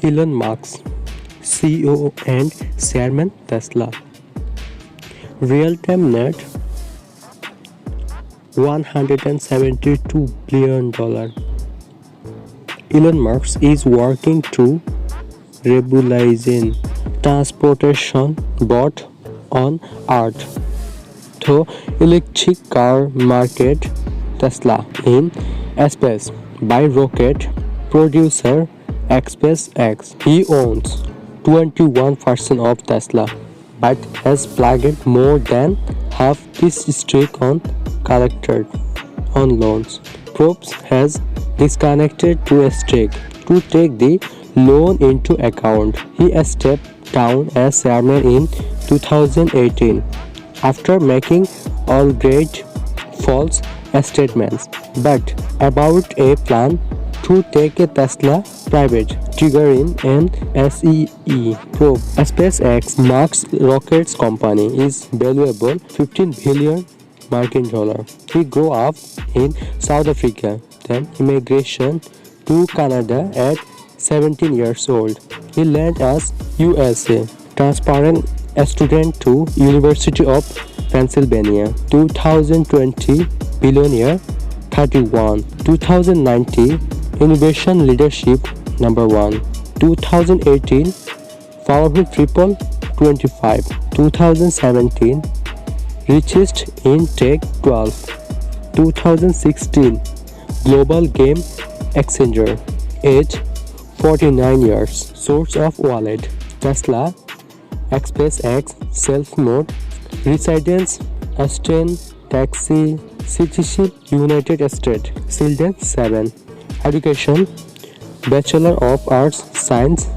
Elon Musk, CEO and Chairman Tesla. Real-time net $172 billion. Elon Musk is working to revolutionize transportation both on Earth through electric car market. Tesla in space by rocket producer SpaceX. He owns 21% of Tesla, but has plugged more than half this stake on collected on loans. Probes has disconnected to a stake to take the loan into account. He stepped down as chairman in 2018 after making all great false statements, but about a plan to take a Tesla private, triggering an SEC probe. SpaceX, Musk's rockets company, is valuable $15 billion. He grew up in South Africa, then immigration to Canada at 17 years old. He landed as USA transparent student to University of Pennsylvania. 2020 billionaire 31. 2019 innovation leadership number 1. 2018 powerful triple 25. 2017 richest in tech 12. 2016 global game exchanger. Age 49 years. Source of wallet Tesla, SpaceX, self-mode, residence Austin, taxi, citizenship United States. Children 7. Education Bachelor of Arts Science,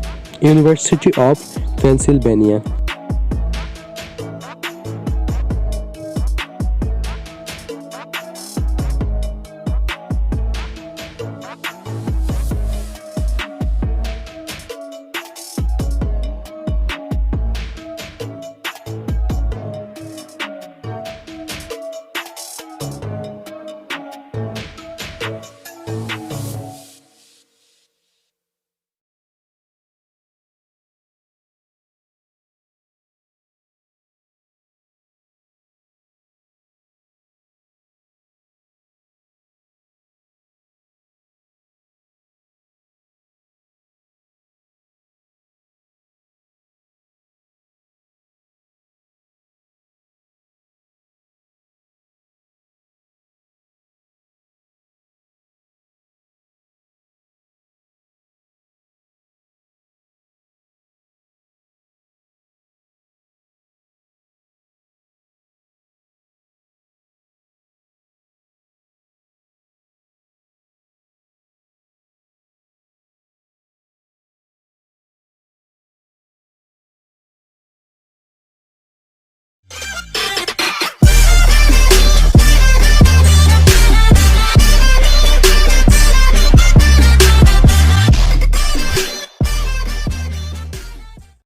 University of Pennsylvania.